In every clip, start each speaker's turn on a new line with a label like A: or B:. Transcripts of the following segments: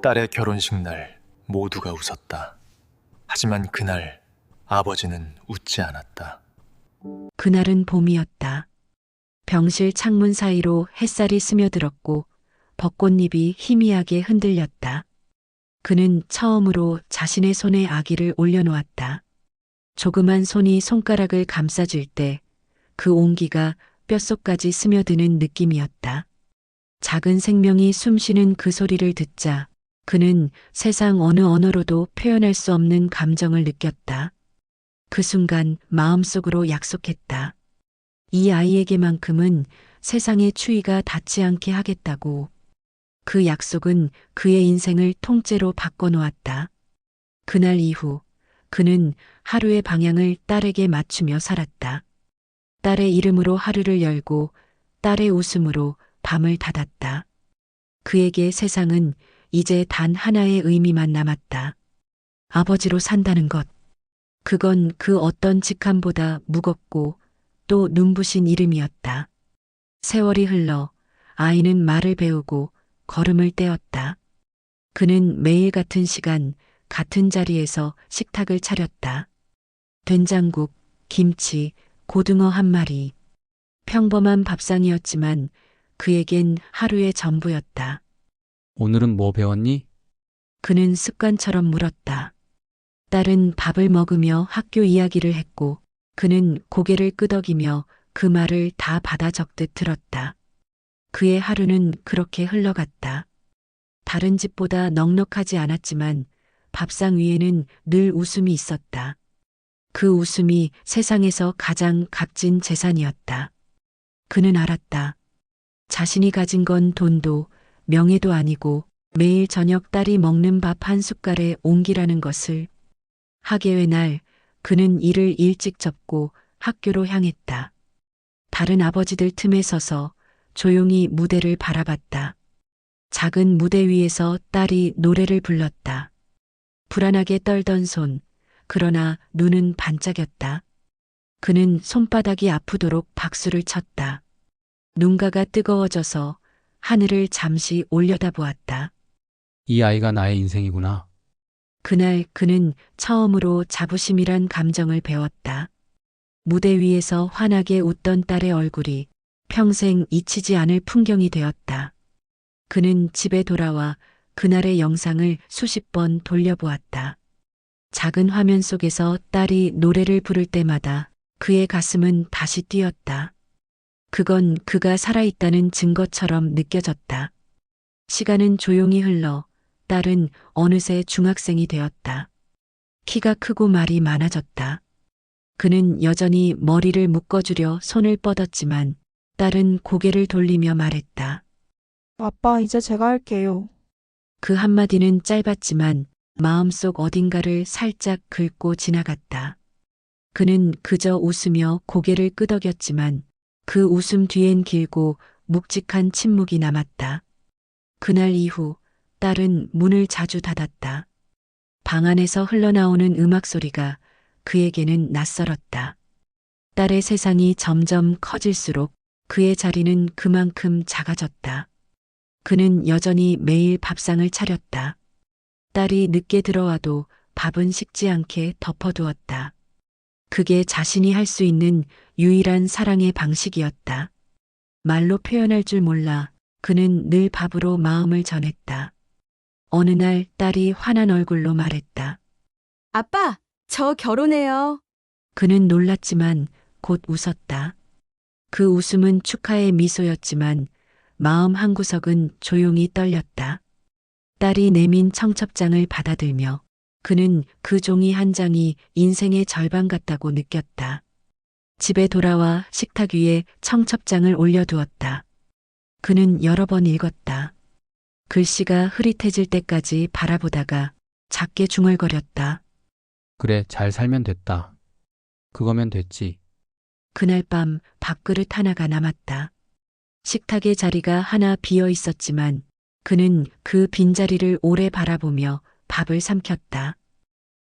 A: 딸의 결혼식 날 모두가 웃었다. 하지만 그날 아버지는 웃지 않았다.
B: 그날은 봄이었다. 병실 창문 사이로 햇살이 스며들었고 벚꽃잎이 희미하게 흔들렸다. 그는 처음으로 자신의 손에 아기를 올려놓았다. 조그만 손이 손가락을 감싸줄 때 그 온기가 뼛속까지 스며드는 느낌이었다. 작은 생명이 숨쉬는 그 소리를 듣자 그는 세상 어느 언어로도 표현할 수 없는 감정을 느꼈다. 그 순간 마음속으로 약속했다. 이 아이에게만큼은 세상의 추위가 닿지 않게 하겠다고. 그 약속은 그의 인생을 통째로 바꿔놓았다. 그날 이후 그는 하루의 방향을 딸에게 맞추며 살았다. 딸의 이름으로 하루를 열고 딸의 웃음으로 밤을 닫았다. 그에게 세상은 이제 단 하나의 의미만 남았다. 아버지로 산다는 것. 그건 그 어떤 직함보다 무겁고 또 눈부신 이름이었다. 세월이 흘러 아이는 말을 배우고 걸음을 떼었다. 그는 매일 같은 시간, 같은 자리에서 식탁을 차렸다. 된장국, 김치, 고등어 한 마리. 평범한 밥상이었지만 그에겐 하루의 전부였다.
C: 오늘은 뭐 배웠니?
B: 그는 습관처럼 물었다. 딸은 밥을 먹으며 학교 이야기를 했고 그는 고개를 끄덕이며 그 말을 다 받아 적듯 들었다. 그의 하루는 그렇게 흘러갔다. 다른 집보다 넉넉하지 않았지만 밥상 위에는 늘 웃음이 있었다. 그 웃음이 세상에서 가장 값진 재산이었다. 그는 알았다. 자신이 가진 건 돈도 명예도 아니고 매일 저녁 딸이 먹는 밥 한 숟갈의 온기라는 것을. 학예회 날 그는 일을 일찍 접고 학교로 향했다. 다른 아버지들 틈에 서서 조용히 무대를 바라봤다. 작은 무대 위에서 딸이 노래를 불렀다. 불안하게 떨던 손, 그러나 눈은 반짝였다. 그는 손바닥이 아프도록 박수를 쳤다. 눈가가 뜨거워져서 하늘을 잠시 올려다보았다.
C: 이 아이가 나의 인생이구나.
B: 그날 그는 처음으로 자부심이란 감정을 배웠다. 무대 위에서 환하게 웃던 딸의 얼굴이 평생 잊히지 않을 풍경이 되었다. 그는 집에 돌아와 그날의 영상을 수십 번 돌려보았다. 작은 화면 속에서 딸이 노래를 부를 때마다 그의 가슴은 다시 뛰었다. 그건 그가 살아있다는 증거처럼 느껴졌다. 시간은 조용히 흘러 딸은 어느새 중학생이 되었다. 키가 크고 말이 많아졌다. 그는 여전히 머리를 묶어주려 손을 뻗었지만 딸은 고개를 돌리며 말했다.
D: 아빠, 이제 제가 할게요.
B: 그 한마디는 짧았지만 마음속 어딘가를 살짝 긁고 지나갔다. 그는 그저 웃으며 고개를 끄덕였지만 그 웃음 뒤엔 길고 묵직한 침묵이 남았다. 그날 이후 딸은 문을 자주 닫았다. 방 안에서 흘러나오는 음악 소리가 그에게는 낯설었다. 딸의 세상이 점점 커질수록 그의 자리는 그만큼 작아졌다. 그는 여전히 매일 밥상을 차렸다. 딸이 늦게 들어와도 밥은 식지 않게 덮어두었다. 그게 자신이 할 수 있는 유일한 사랑의 방식이었다. 말로 표현할 줄 몰라 그는 늘 밥으로 마음을 전했다. 어느 날 딸이 환한 얼굴로 말했다.
E: 아빠, 저 결혼해요.
B: 그는 놀랐지만 곧 웃었다. 그 웃음은 축하의 미소였지만 마음 한구석은 조용히 떨렸다. 딸이 내민 청첩장을 받아들며 그는 그 종이 한 장이 인생의 절반 같다고 느꼈다. 집에 돌아와 식탁 위에 청첩장을 올려두었다. 그는 여러 번 읽었다. 글씨가 흐릿해질 때까지 바라보다가 작게 중얼거렸다.
C: 그래, 잘 살면 됐다. 그거면 됐지.
B: 그날 밤 밥그릇 하나가 남았다. 식탁의 자리가 하나 비어 있었지만 그는 그 빈자리를 오래 바라보며 밥을 삼켰다.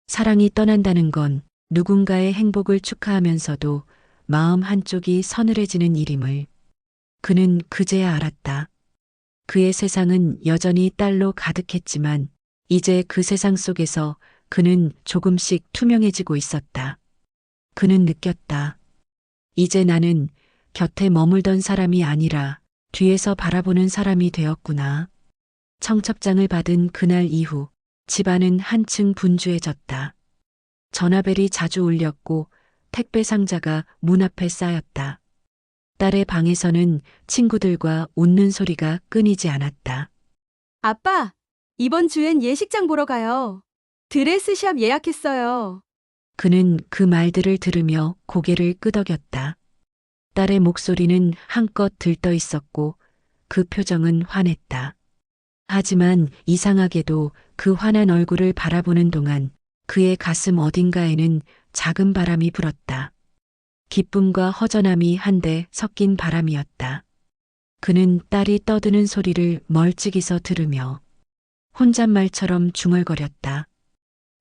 B: 사랑이 떠난다는 건 누군가의 행복을 축하하면서도 마음 한쪽이 서늘해지는 일임을 그는 그제야 알았다. 그의 세상은 여전히 딸로 가득했지만 이제 그 세상 속에서 그는 조금씩 투명해지고 있었다. 그는 느꼈다. 이제 나는 곁에 머물던 사람이 아니라 뒤에서 바라보는 사람이 되었구나. 청첩장을 받은 그날 이후 집안은 한층 분주해졌다. 전화벨이 자주 울렸고 택배 상자가 문 앞에 쌓였다. 딸의 방에서는 친구들과 웃는 소리가 끊이지 않았다.
E: 아빠, 이번 주엔 예식장 보러 가요. 드레스샵 예약했어요.
B: 그는 그 말들을 들으며 고개를 끄덕였다. 딸의 목소리는 한껏 들떠 있었고 그 표정은 환했다. 하지만 이상하게도 그 환한 얼굴을 바라보는 동안 그의 가슴 어딘가에는 작은 바람이 불었다. 기쁨과 허전함이 한데 섞인 바람이었다. 그는 딸이 떠드는 소리를 멀찍이서 들으며 혼잣말처럼 중얼거렸다.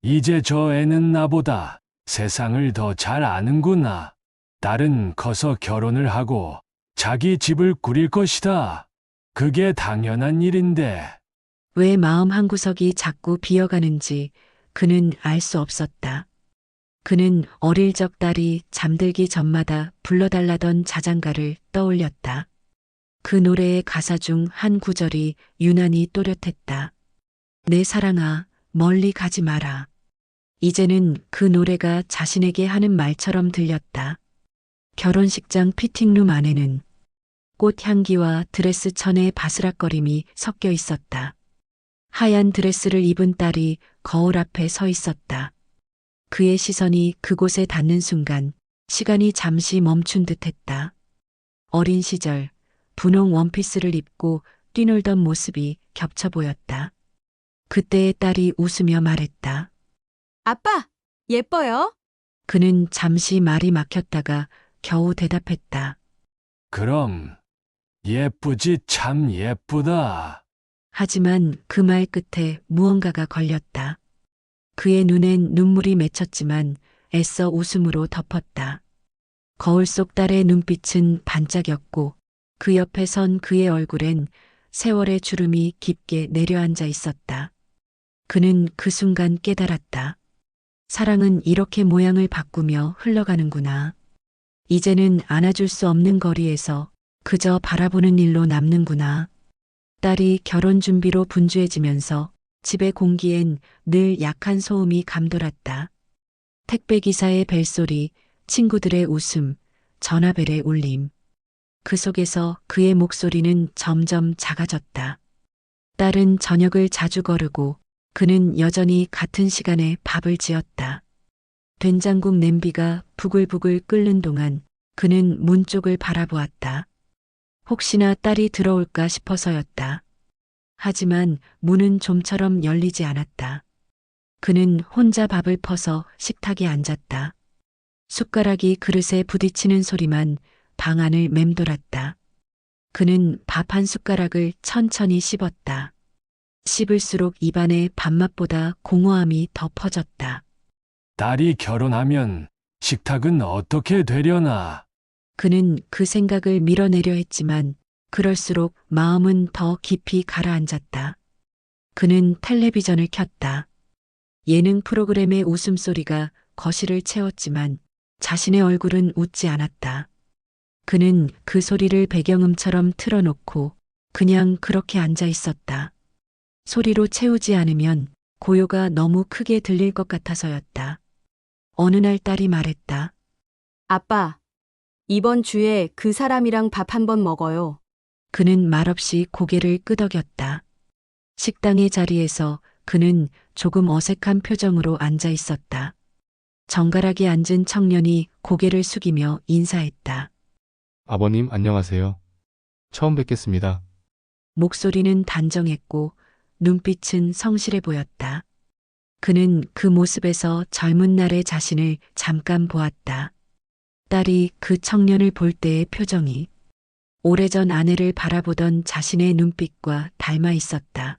F: 이제 저 애는 나보다 세상을 더 잘 아는구나. 딸은 커서 결혼을 하고 자기 집을 꾸릴 것이다. 그게 당연한 일인데.
B: 왜 마음 한구석이 자꾸 비어가는지 그는 알 수 없었다. 그는 어릴 적 딸이 잠들기 전마다 불러달라던 자장가를 떠올렸다. 그 노래의 가사 중 한 구절이 유난히 또렷했다. 내 사랑아, 멀리 가지 마라. 이제는 그 노래가 자신에게 하는 말처럼 들렸다. 결혼식장 피팅룸 안에는 꽃향기와 드레스 천의 바스락거림이 섞여 있었다. 하얀 드레스를 입은 딸이 거울 앞에 서 있었다. 그의 시선이 그곳에 닿는 순간 시간이 잠시 멈춘 듯했다. 어린 시절 분홍 원피스를 입고 뛰놀던 모습이 겹쳐 보였다. 그때의 딸이 웃으며 말했다.
E: 아빠, 예뻐요?
B: 그는 잠시 말이 막혔다가 겨우 대답했다.
F: 그럼 예쁘지 참 예쁘다.
B: 하지만 그 말 끝에 무언가가 걸렸다. 그의 눈엔 눈물이 맺혔지만 애써 웃음으로 덮었다. 거울 속 딸의 눈빛은 반짝였고 그 옆에 선 그의 얼굴엔 세월의 주름이 깊게 내려앉아 있었다. 그는 그 순간 깨달았다. 사랑은 이렇게 모양을 바꾸며 흘러가는구나. 이제는 안아줄 수 없는 거리에서 그저 바라보는 일로 남는구나. 딸이 결혼 준비로 분주해지면서 집의 공기엔 늘 약한 소음이 감돌았다. 택배 기사의 벨소리, 친구들의 웃음, 전화벨의 울림. 그 속에서 그의 목소리는 점점 작아졌다. 딸은 저녁을 자주 거르고 그는 여전히 같은 시간에 밥을 지었다. 된장국 냄비가 부글부글 끓는 동안 그는 문 쪽을 바라보았다. 혹시나 딸이 들어올까 싶어서였다. 하지만 문은 좀처럼 열리지 않았다. 그는 혼자 밥을 퍼서 식탁에 앉았다. 숟가락이 그릇에 부딪히는 소리만 방 안을 맴돌았다. 그는 밥 한 숟가락을 천천히 씹었다. 씹을수록 입안에 밥맛보다 공허함이 더 퍼졌다.
F: 딸이 결혼하면 식탁은 어떻게 되려나?
B: 그는 그 생각을 밀어내려 했지만 그럴수록 마음은 더 깊이 가라앉았다. 그는 텔레비전을 켰다. 예능 프로그램의 웃음소리가 거실을 채웠지만 자신의 얼굴은 웃지 않았다. 그는 그 소리를 배경음처럼 틀어놓고 그냥 그렇게 앉아 있었다. 소리로 채우지 않으면 고요가 너무 크게 들릴 것 같아서였다. 어느 날 딸이 말했다.
E: 아빠, 이번 주에 그 사람이랑 밥 한번 먹어요.
B: 그는 말없이 고개를 끄덕였다. 식당의 자리에서 그는 조금 어색한 표정으로 앉아 있었다. 정갈하게 앉은 청년이 고개를 숙이며 인사했다.
C: 아버님 안녕하세요. 처음 뵙겠습니다.
B: 목소리는 단정했고 눈빛은 성실해 보였다. 그는 그 모습에서 젊은 날의 자신을 잠깐 보았다. 딸이 그 청년을 볼 때의 표정이 오래전 아내를 바라보던 자신의 눈빛과 닮아 있었다.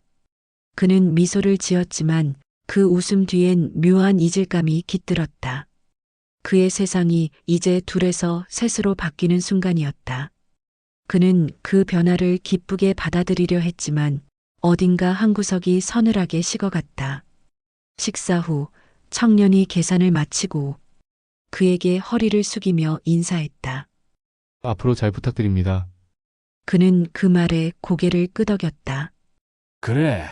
B: 그는 미소를 지었지만 그 웃음 뒤엔 묘한 이질감이 깃들었다. 그의 세상이 이제 둘에서 셋으로 바뀌는 순간이었다. 그는 그 변화를 기쁘게 받아들이려 했지만 어딘가 한 구석이 서늘하게 식어갔다. 식사 후 청년이 계산을 마치고 그에게 허리를 숙이며 인사했다.
G: 앞으로 잘 부탁드립니다.
B: 그는 그 말에 고개를 끄덕였다.
F: 그래,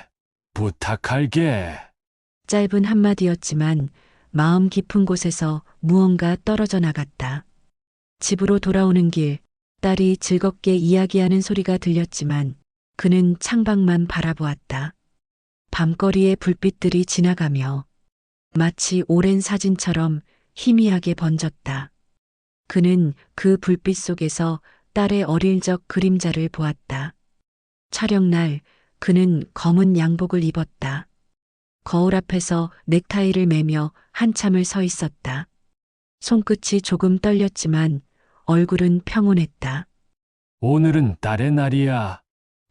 F: 부탁할게.
B: 짧은 한마디였지만 마음 깊은 곳에서 무언가 떨어져 나갔다. 집으로 돌아오는 길, 딸이 즐겁게 이야기하는 소리가 들렸지만 그는 창밖만 바라보았다. 밤거리의 불빛들이 지나가며 마치 오랜 사진처럼 희미하게 번졌다. 그는 그 불빛 속에서 딸의 어릴 적 그림자를 보았다. 촬영날 그는 검은 양복을 입었다. 거울 앞에서 넥타이를 매며 한참을 서 있었다. 손끝이 조금 떨렸지만 얼굴은 평온했다.
F: 오늘은 딸의 날이야.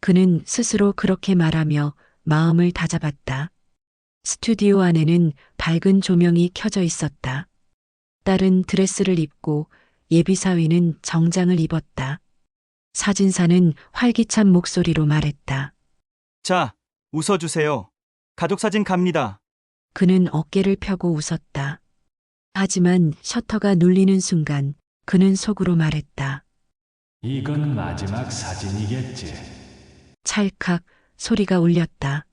B: 그는 스스로 그렇게 말하며 마음을 다잡았다. 스튜디오 안에는 밝은 조명이 켜져 있었다. 딸은 드레스를 입고 예비사위는 정장을 입었다. 사진사는 활기찬 목소리로 말했다.
H: 자, 웃어주세요. 가족사진 갑니다.
B: 그는 어깨를 펴고 웃었다. 하지만 셔터가 눌리는 순간 그는 속으로 말했다.
F: 이건 마지막 사진이겠지.
B: 찰칵 소리가 울렸다.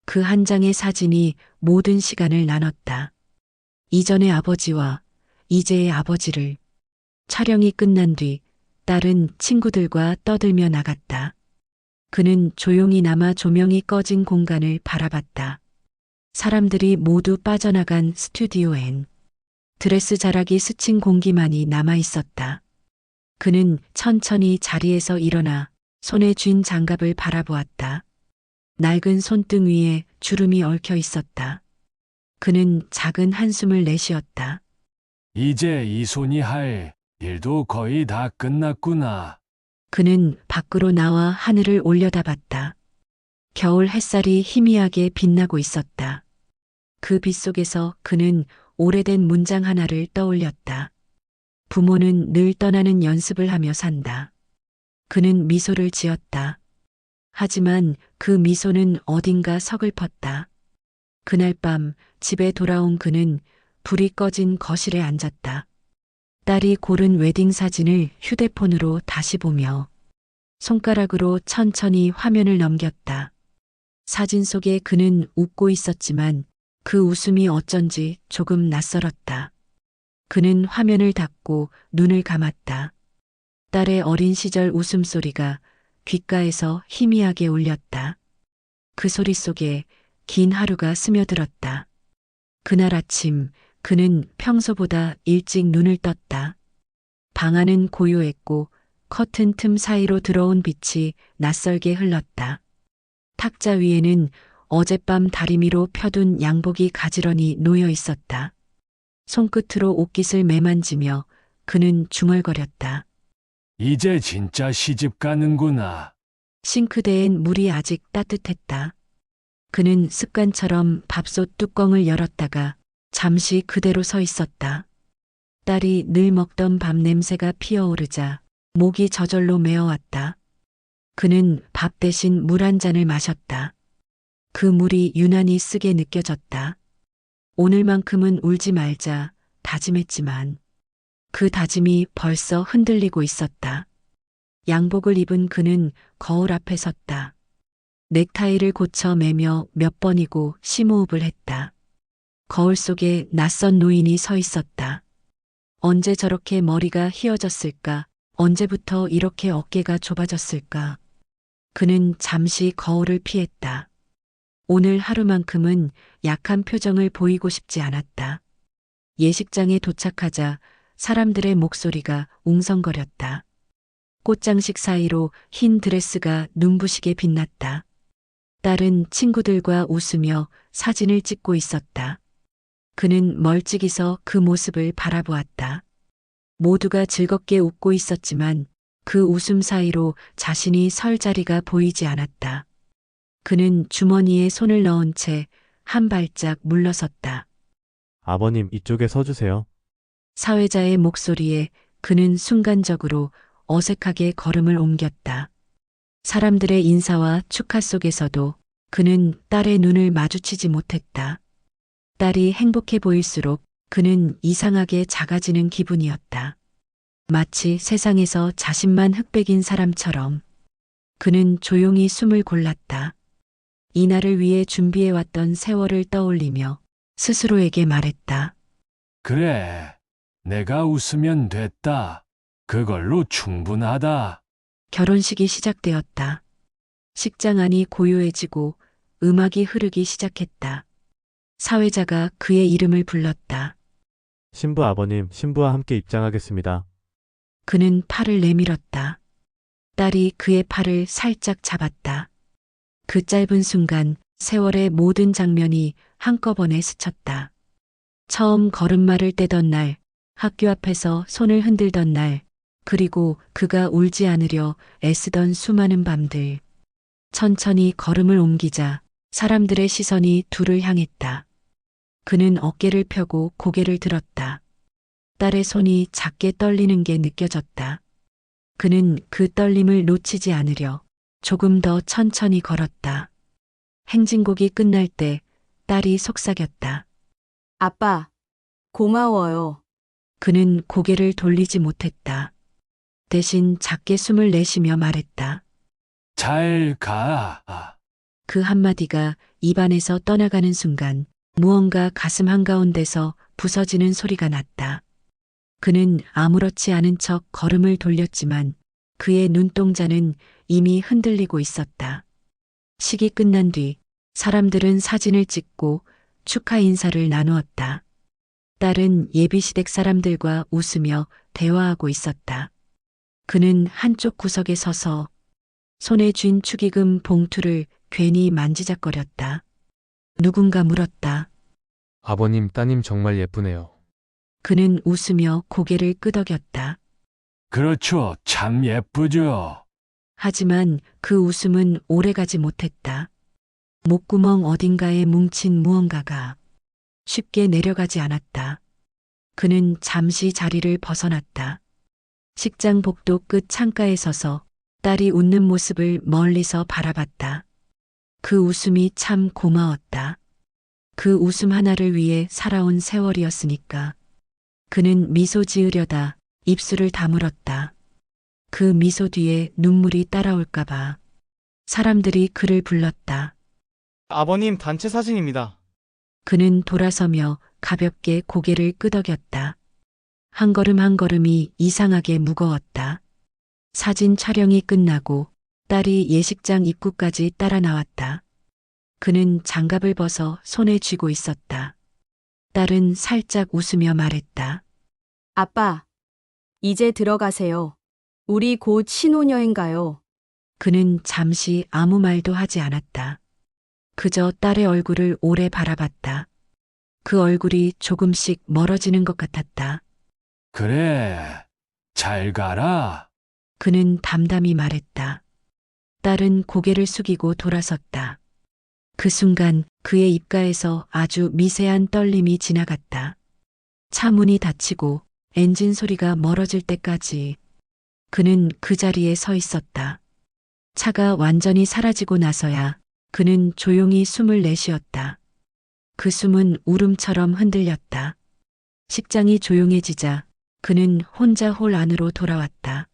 B: 그 한 장의 사진이 모든 시간을 나눴다. 이전의 아버지와 이제의 아버지를. 촬영이 끝난 뒤 딸은 친구들과 떠들며 나갔다. 그는 조용히 남아 조명이 꺼진 공간을 바라봤다. 사람들이 모두 빠져나간 스튜디오엔 드레스 자락이 스친 공기만이 남아 있었다. 그는 천천히 자리에서 일어나 손에 쥔 장갑을 바라보았다. 낡은 손등 위에 주름이 얽혀 있었다. 그는 작은 한숨을 내쉬었다.
F: 이제 이 손이 할 일도 거의 다 끝났구나.
B: 그는 밖으로 나와 하늘을 올려다봤다. 겨울 햇살이 희미하게 빛나고 있었다. 그 빛 속에서 그는 오래된 문장 하나를 떠올렸다. 부모는 늘 떠나는 연습을 하며 산다. 그는 미소를 지었다. 하지만 그 미소는 어딘가 서글펐다. 그날 밤 집에 돌아온 그는 불이 꺼진 거실에 앉았다. 딸이 고른 웨딩 사진을 휴대폰으로 다시 보며 손가락으로 천천히 화면을 넘겼다. 사진 속에 그는 웃고 있었지만 그 웃음이 어쩐지 조금 낯설었다. 그는 화면을 닫고 눈을 감았다. 딸의 어린 시절 웃음소리가 귓가에서 희미하게 울렸다. 그 소리 속에 긴 하루가 스며들었다. 그날 아침 그는 평소보다 일찍 눈을 떴다. 방 안은 고요했고 커튼 틈 사이로 들어온 빛이 낯설게 흘렀다. 탁자 위에는 어젯밤 다리미로 펴둔 양복이 가지런히 놓여 있었다. 손끝으로 옷깃을 매만지며 그는 중얼거렸다.
F: 이제 진짜 시집 가는구나.
B: 싱크대엔 물이 아직 따뜻했다. 그는 습관처럼 밥솥 뚜껑을 열었다가 잠시 그대로 서 있었다. 딸이 늘 먹던 밥 냄새가 피어오르자 목이 저절로 메어왔다. 그는 밥 대신 물 한 잔을 마셨다. 그 물이 유난히 쓰게 느껴졌다. 오늘만큼은 울지 말자 다짐했지만 그 다짐이 벌써 흔들리고 있었다. 양복을 입은 그는 거울 앞에 섰다. 넥타이를 고쳐 매며 몇 번이고 심호흡을 했다. 거울 속에 낯선 노인이 서 있었다. 언제 저렇게 머리가 휘어졌을까? 언제부터 이렇게 어깨가 좁아졌을까? 그는 잠시 거울을 피했다. 오늘 하루만큼은 약한 표정을 보이고 싶지 않았다. 예식장에 도착하자 사람들의 목소리가 웅성거렸다. 꽃장식 사이로 흰 드레스가 눈부시게 빛났다. 딸은 친구들과 웃으며 사진을 찍고 있었다. 그는 멀찍이서 그 모습을 바라보았다. 모두가 즐겁게 웃고 있었지만 그 웃음 사이로 자신이 설 자리가 보이지 않았다. 그는 주머니에 손을 넣은 채 한 발짝 물러섰다.
G: 아버님, 이쪽에 서주세요.
B: 사회자의 목소리에 그는 순간적으로 어색하게 걸음을 옮겼다. 사람들의 인사와 축하 속에서도 그는 딸의 눈을 마주치지 못했다. 딸이 행복해 보일수록 그는 이상하게 작아지는 기분이었다. 마치 세상에서 자신만 흑백인 사람처럼 그는 조용히 숨을 골랐다. 이날을 위해 준비해왔던 세월을 떠올리며 스스로에게 말했다.
F: 그래, 내가 웃으면 됐다. 그걸로 충분하다.
B: 결혼식이 시작되었다. 식장 안이 고요해지고 음악이 흐르기 시작했다. 사회자가 그의 이름을 불렀다.
I: 신부 아버님, 신부와 함께 입장하겠습니다.
B: 그는 팔을 내밀었다. 딸이 그의 팔을 살짝 잡았다. 그 짧은 순간 세월의 모든 장면이 한꺼번에 스쳤다. 처음 걸음마를 떼던 날, 학교 앞에서 손을 흔들던 날, 그리고 그가 울지 않으려 애쓰던 수많은 밤들. 천천히 걸음을 옮기자 사람들의 시선이 둘을 향했다. 그는 어깨를 펴고 고개를 들었다. 딸의 손이 작게 떨리는 게 느껴졌다. 그는 그 떨림을 놓치지 않으려 조금 더 천천히 걸었다. 행진곡이 끝날 때 딸이 속삭였다.
E: 아빠, 고마워요.
B: 그는 고개를 돌리지 못했다. 대신 작게 숨을 내쉬며 말했다.
F: 잘 가.
B: 그 한마디가 입안에서 떠나가는 순간 무언가 가슴 한가운데서 부서지는 소리가 났다. 그는 아무렇지 않은 척 걸음을 돌렸지만 그의 눈동자는 이미 흔들리고 있었다. 식이 끝난 뒤 사람들은 사진을 찍고 축하 인사를 나누었다. 딸은 예비시댁 사람들과 웃으며 대화하고 있었다. 그는 한쪽 구석에 서서 손에 쥔 축의금 봉투를 괜히 만지작거렸다. 누군가 물었다.
G: 아버님, 따님 정말 예쁘네요.
B: 그는 웃으며 고개를 끄덕였다.
F: 그렇죠. 참 예쁘죠.
B: 하지만 그 웃음은 오래가지 못했다. 목구멍 어딘가에 뭉친 무언가가 쉽게 내려가지 않았다. 그는 잠시 자리를 벗어났다. 식장 복도 끝 창가에 서서 딸이 웃는 모습을 멀리서 바라봤다. 그 웃음이 참 고마웠다. 그 웃음 하나를 위해 살아온 세월이었으니까. 그는 미소 지으려다 입술을 다물었다. 그 미소 뒤에 눈물이 따라올까봐. 사람들이 그를 불렀다.
J: 아버님 단체 사진입니다.
B: 그는 돌아서며 가볍게 고개를 끄덕였다. 한 걸음 한 걸음이 이상하게 무거웠다. 사진 촬영이 끝나고 딸이 예식장 입구까지 따라 나왔다. 그는 장갑을 벗어 손에 쥐고 있었다. 딸은 살짝 웃으며 말했다.
E: 아빠, 이제 들어가세요. 우리 곧 신혼여행 가요.
B: 그는 잠시 아무 말도 하지 않았다. 그저 딸의 얼굴을 오래 바라봤다. 그 얼굴이 조금씩 멀어지는 것 같았다.
F: 그래, 잘 가라.
B: 그는 담담히 말했다. 딸은 고개를 숙이고 돌아섰다. 그 순간 그의 입가에서 아주 미세한 떨림이 지나갔다. 차 문이 닫히고 엔진 소리가 멀어질 때까지 그는 그 자리에 서 있었다. 차가 완전히 사라지고 나서야 그는 조용히 숨을 내쉬었다. 그 숨은 울음처럼 흔들렸다. 식장이 조용해지자 그는 혼자 홀 안으로 돌아왔다.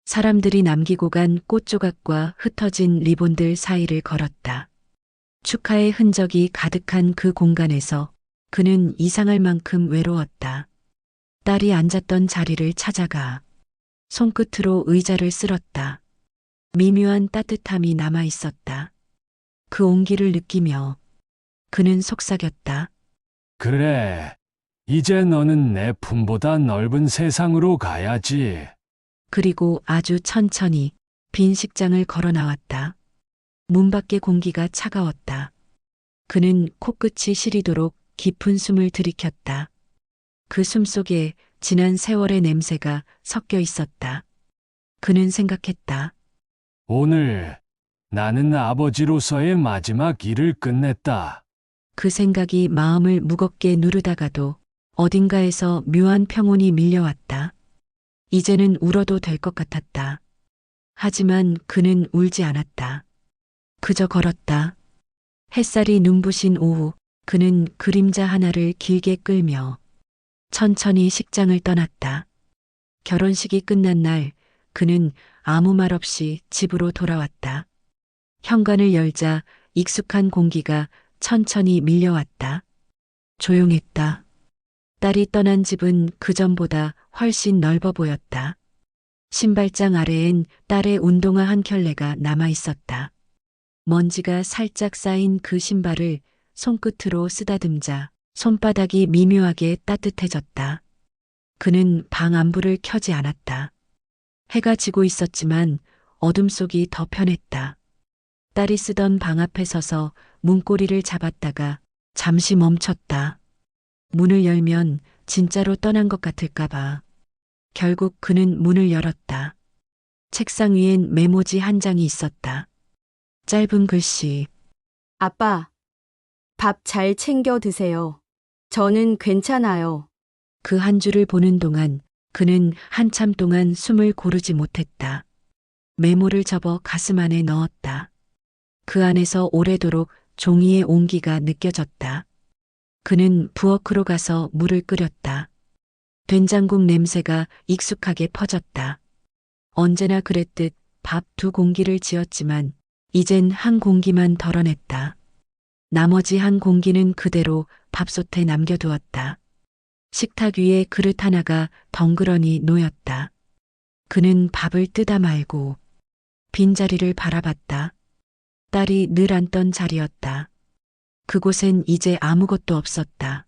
B: 사람들이 남기고 간 꽃조각과 흩어진 리본들 사이를 걸었다. 축하의 흔적이 가득한 그 공간에서 그는 이상할 만큼 외로웠다. 딸이 앉았던 자리를 찾아가 손끝으로 의자를 쓸었다. 미묘한 따뜻함이 남아 있었다. 그 온기를 느끼며 그는 속삭였다.
F: 그래, 이제 너는 내 품보다 넓은 세상으로 가야지.
B: 그리고 아주 천천히 빈 식장을 걸어 나왔다. 문 밖의 공기가 차가웠다. 그는 코끝이 시리도록 깊은 숨을 들이켰다. 그 숨 속에 지난 세월의 냄새가 섞여 있었다. 그는 생각했다.
F: 오늘 나는 아버지로서의 마지막 일을 끝냈다.
B: 그 생각이 마음을 무겁게 누르다가도 어딘가에서 묘한 평온이 밀려왔다. 이제는 울어도 될 것 같았다. 하지만 그는 울지 않았다. 그저 걸었다. 햇살이 눈부신 오후, 그는 그림자 하나를 길게 끌며 천천히 식장을 떠났다. 결혼식이 끝난 날, 그는 아무 말 없이 집으로 돌아왔다. 현관을 열자 익숙한 공기가 천천히 밀려왔다. 조용했다. 딸이 떠난 집은 그전보다 훨씬 넓어 보였다. 신발장 아래엔 딸의 운동화 한 켤레가 남아 있었다. 먼지가 살짝 쌓인 그 신발을 손끝으로 쓰다듬자 손바닥이 미묘하게 따뜻해졌다. 그는 방 안불을 켜지 않았다. 해가 지고 있었지만 어둠 속이 더 편했다. 딸이 쓰던 방 앞에 서서 문고리를 잡았다가 잠시 멈췄다. 문을 열면 진짜로 떠난 것 같을까봐. 결국 그는 문을 열었다. 책상 위엔 메모지 한 장이 있었다. 짧은 글씨.
E: 아빠, 밥 잘 챙겨 드세요. 저는 괜찮아요.
B: 그 한 줄을 보는 동안 그는 한참 동안 숨을 고르지 못했다. 메모를 접어 가슴 안에 넣었다. 그 안에서 오래도록 종이의 온기가 느껴졌다. 그는 부엌으로 가서 물을 끓였다. 된장국 냄새가 익숙하게 퍼졌다. 언제나 그랬듯 밥 2공기를 지었지만 이젠 한 공기만 덜어냈다. 나머지 한 공기는 그대로 밥솥에 남겨두었다. 식탁 위에 그릇 하나가 덩그러니 놓였다. 그는 밥을 뜨다 말고 빈자리를 바라봤다. 딸이 늘 앉던 자리였다. 그곳엔 이제 아무것도 없었다.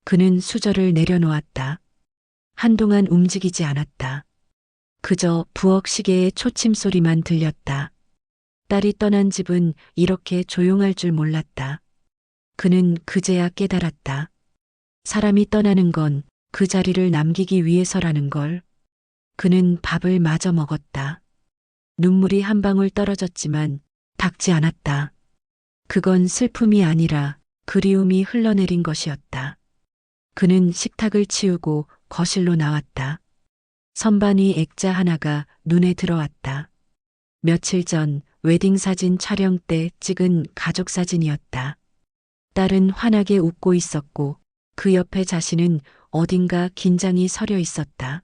B: 그는 수저를 내려놓았다. 한동안 움직이지 않았다. 그저 부엌 시계의 초침 소리만 들렸다. 딸이 떠난 집은 이렇게 조용할 줄 몰랐다. 그는 그제야 깨달았다. 사람이 떠나는 건 그 자리를 남기기 위해서라는 걸. 그는 밥을 마저 먹었다. 눈물이 한 방울 떨어졌지만 닿지 않았다. 그건 슬픔이 아니라 그리움이 흘러내린 것이었다. 그는 식탁을 치우고 거실로 나왔다. 선반 위 액자 하나가 눈에 들어왔다. 며칠 전 웨딩 사진 촬영 때 찍은 가족 사진이었다. 딸은 환하게 웃고 있었고 그 옆에 자신은 어딘가 긴장이 서려 있었다.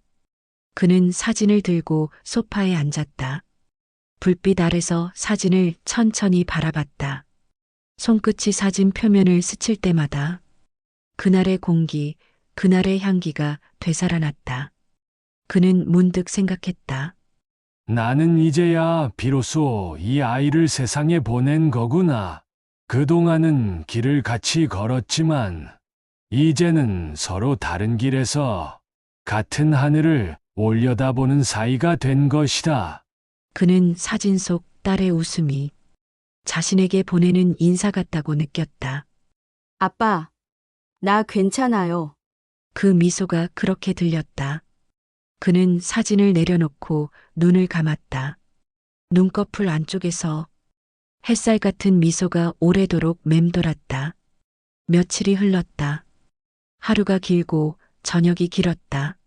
B: 그는 사진을 들고 소파에 앉았다. 불빛 아래서 사진을 천천히 바라봤다. 손끝이 사진 표면을 스칠 때마다 그날의 공기, 그날의 향기가 되살아났다. 그는 문득 생각했다.
F: 나는 이제야 비로소 이 아이를 세상에 보낸 거구나. 그동안은 길을 같이 걸었지만 이제는 서로 다른 길에서 같은 하늘을 올려다보는 사이가 된 것이다.
B: 그는 사진 속 딸의 웃음이 자신에게 보내는 인사 같다고 느꼈다.
E: 아빠, 나 괜찮아요.
B: 그 미소가 그렇게 들렸다. 그는 사진을 내려놓고 눈을 감았다. 눈꺼풀 안쪽에서 햇살 같은 미소가 오래도록 맴돌았다. 며칠이 흘렀다. 하루가 길고 저녁이 길었다.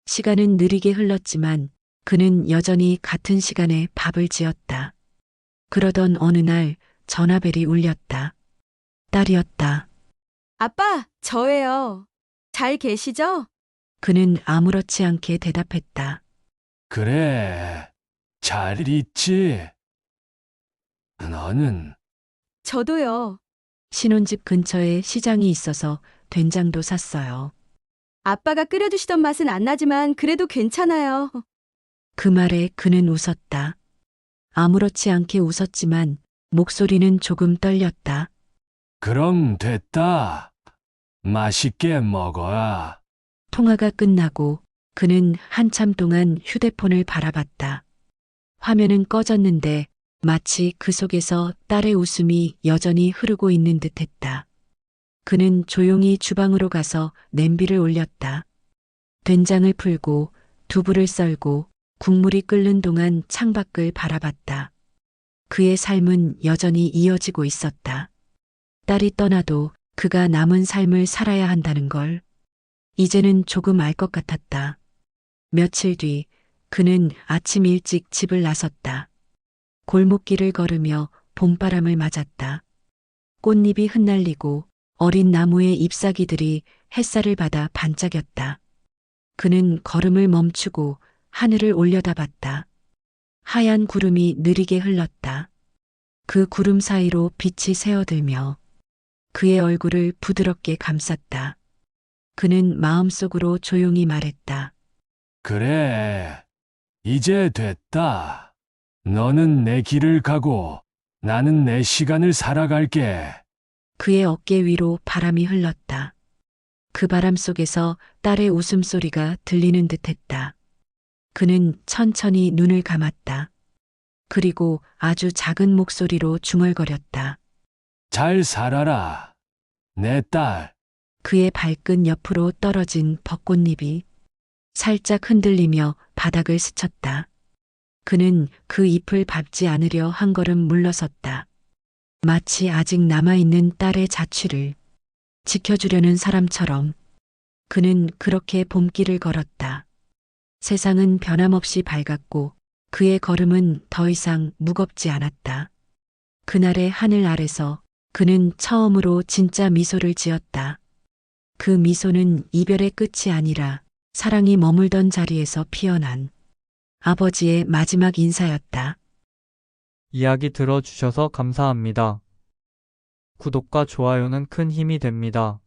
B: 시간은 느리게 흘렀지만 그는 여전히 같은 시간에 밥을 지었다. 그러던 어느 날 전화벨이 울렸다. 딸이었다.
E: 아빠, 저예요. 잘 계시죠?
B: 그는 아무렇지 않게 대답했다.
F: 그래, 잘 있지? 너는?
E: 저도요.
B: 신혼집 근처에 시장이 있어서 된장도 샀어요.
E: 아빠가 끓여주시던 맛은 안 나지만 그래도 괜찮아요.
B: 그 말에 그는 웃었다. 아무렇지 않게 웃었지만 목소리는 조금 떨렸다.
F: 그럼 됐다. 맛있게 먹어라.
B: 통화가 끝나고 그는 한참 동안 휴대폰을 바라봤다. 화면은 꺼졌는데 마치 그 속에서 딸의 웃음이 여전히 흐르고 있는 듯했다. 그는 조용히 주방으로 가서 냄비를 올렸다. 된장을 풀고 두부를 썰고 국물이 끓는 동안 창밖을 바라봤다. 그의 삶은 여전히 이어지고 있었다. 딸이 떠나도 그가 남은 삶을 살아야 한다는 걸 이제는 조금 알 것 같았다. 며칠 뒤 그는 아침 일찍 집을 나섰다. 골목길을 걸으며 봄바람을 맞았다. 꽃잎이 흩날리고 어린 나무의 잎사귀들이 햇살을 받아 반짝였다. 그는 걸음을 멈추고 하늘을 올려다봤다. 하얀 구름이 느리게 흘렀다. 그 구름 사이로 빛이 새어들며 그의 얼굴을 부드럽게 감쌌다. 그는 마음속으로 조용히 말했다.
F: 그래, 이제 됐다. 너는 내 길을 가고 나는 내 시간을 살아갈게.
B: 그의 어깨 위로 바람이 흘렀다. 그 바람 속에서 딸의 웃음소리가 들리는 듯했다. 그는 천천히 눈을 감았다. 그리고 아주 작은 목소리로 중얼거렸다.
F: 잘 살아라, 내 딸.
B: 그의 발끝 옆으로 떨어진 벚꽃잎이 살짝 흔들리며 바닥을 스쳤다. 그는 그 잎을 밟지 않으려 한 걸음 물러섰다. 마치 아직 남아있는 딸의 자취를 지켜주려는 사람처럼 그는 그렇게 봄길을 걸었다. 세상은 변함없이 밝았고 그의 걸음은 더 이상 무겁지 않았다. 그날의 하늘 아래서 그는 처음으로 진짜 미소를 지었다. 그 미소는 이별의 끝이 아니라 사랑이 머물던 자리에서 피어난 아버지의 마지막 인사였다.
J: 이야기 들어주셔서 감사합니다. 구독과 좋아요는 큰 힘이 됩니다.